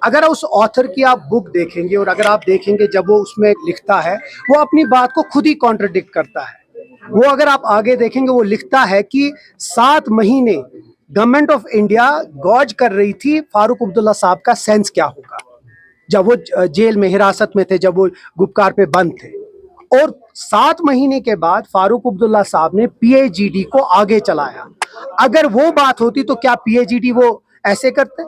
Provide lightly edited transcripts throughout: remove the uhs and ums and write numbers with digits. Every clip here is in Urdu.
اگر اس آتھر کی آپ بک دیکھیں گے اور اگر آپ دیکھیں گے جب وہ اس میں لکھتا ہے وہ اپنی بات کو خود ہی کانٹرڈکٹ کرتا ہے. وہ اگر آپ آگے دیکھیں گے وہ لکھتا ہے کہ 7 مہینے گورنمنٹ آف انڈیا گوج کر رہی تھی فاروق عبداللہ صاحب کا سینس کیا ہوگا جب وہ جیل میں حراست میں تھے, جب وہ گپکار پہ بند تھے. اور 7 مہینے کے بعد فاروق عبداللہ صاحب نے پی اے جی ڈی کو آگے چلایا. اگر وہ بات ہوتی تو کیا پی اے جی ڈی وہ ایسے کرتے؟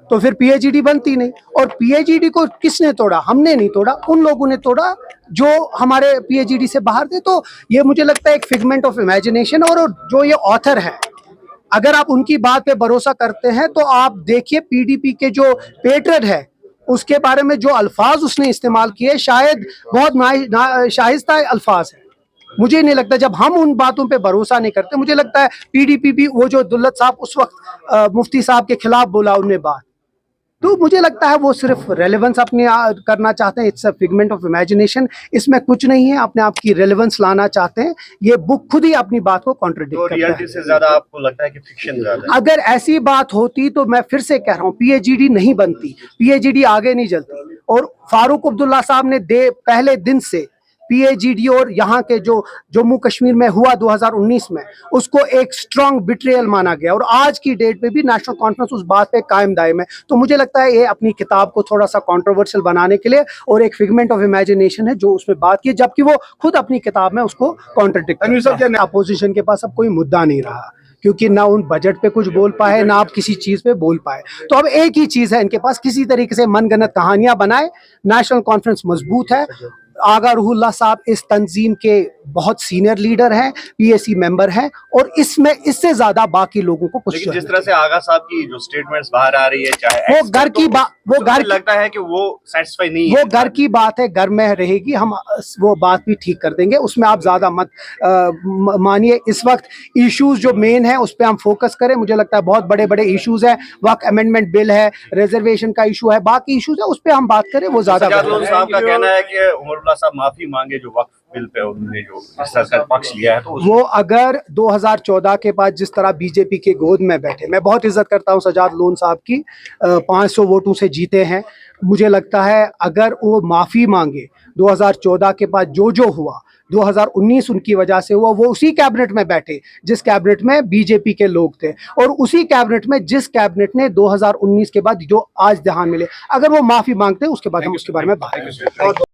تو پھر پی اے جی ڈی بنتی نہیں. اور پی اے جی ڈی کو کس نے توڑا؟ ہم نے نہیں توڑا, ان لوگوں نے توڑا جو ہمارے پی اے جی ڈی سے باہر تھے. تو یہ مجھے لگتا ہے ایک فگمنٹ آف امیجنیشن. اور جو یہ آتھر ہے اگر آپ ان کی بات پہ بھروسہ کرتے ہیں تو آپ دیکھیے پی ڈی پی کے جو پیٹرن ہے اس کے بارے میں جو الفاظ اس نے استعمال کیے شاید بہت شائستہ الفاظ ہیں. مجھے نہیں لگتا, جب ہم ان باتوں پہ بھروسہ نہیں کرتے, مجھے لگتا ہے پی ڈی پی بھی وہ جو دولت صاحب اس وقت مفتی صاحب کے خلاف بولا انہوں نے بات, تو مجھے لگتا ہے وہ صرف ریلیونس اپنے کرنا چاہتے ہیں. اٹس اے فگمنٹ آف امیجنیشن, اس میں کچھ نہیں ہے, اپنے آپ کی ریلیونس لانا چاہتے ہیں. یہ بک خود ہی اپنی بات کو کانٹرڈکٹ کرتا ہے. ریئلٹی سے زیادہ آپ کو لگتا ہے کہ فکشن زیادہ ہے؟ اگر ایسی بات ہوتی تو میں پھر سے کہہ رہا ہوں پی اے جی ڈی نہیں بنتی, پی اے جی ڈی آگے نہیں چلتی. اور فاروق عبداللہ صاحب نے پہلے دن سے پی اے جی ڈی اور یہاں کے جو جموں کشمیر میں ہوا 2019 میں اس کو ایک سٹرانگ بٹریل مانا گیا, اور آج کی ڈیٹ پہ بھی نیشنل کانفرنس اس بات پہ قائم دائم ہے. تو مجھے لگتا ہے یہ اپنی کتاب کو تھوڑا سا کنٹروورشل بنانے کے لیے اور ایک فگمنٹ آف امیجنیشن ہے جو اس میں بات کی, جبکہ وہ خود اپنی کتاب میں اس کو کانٹرڈکٹ کرتا ہے. اپوزیشن کے پاس اب کوئی مدعا نہیں رہا کیونکہ نہ ان بجٹ پہ کچھ بول پائے نہ آپ کسی چیز پہ بول پائے. تو اب ایک ہی چیز ہے ان کے پاس, کسی طریقے سے من گنت کہانیاں بنائے. نیشنل کانفرنس مضبوط ہے, آغا روح اللہ صاحب اس تنظیم کے بہت سینئر لیڈر ہیں, پی اے سی ممبر ہیں, اور اس میں اس سے زیادہ باقی لوگوں کو کچھ. لیکن جس طرح سے آغا صاحب کی جو سٹیٹمنٹس باہر آ رہی ہے, چاہے وہ گھر کی بات, وہ گھر لگتا ہے کہ وہ سیٹسفائی نہیں وہ ہے, گھر کی بات ہے, گھر میں رہے گی, ہم وہ بات بھی ٹھیک کر دیں گے. اس میں آپ زیادہ مت مانیے. اس وقت ایشوز جو مین ہیں اس پہ ہم فوکس کریں. مجھے لگتا ہے بہت بڑے بڑے ایشوز ہیں, وقت امینڈمنٹ بل ہے, ریزرویشن کا ایشو ہے, باقی ایشوز ہیں, اس پہ ہم بات کریں, وہ زیادہ سجاد لون صاحب کا کہنا ہے کہ عمر اللہ صاحب معافی مانگے جو وقف بل پہ انہوں نے جو اس طرح کا پکش لیا ہے. تو وہ اگر 2014 کے بعد جس طرح بی جے پی کے گود میں بیٹھے, میں بہت عزت کرتا ہوں سجاد لون صاحب کی, 500 ووٹوں سے جیتے ہیں. مجھے لگتا ہے اگر وہ معافی مانگے 2014 کے بعد جو ہوا 2019 ان کی وجہ سے ہوا, وہ اسی کیبنٹ میں بیٹھے جس کیبنٹ میں بی جے پی کے لوگ تھے, اور اسی کیبنٹ میں جس کیبنٹ نے 2019 کے بعد جو آج دھیان ملے, اگر وہ معافی مانگتے ہیں اس کے بعد ہم اس کے بارے میں بات کریں.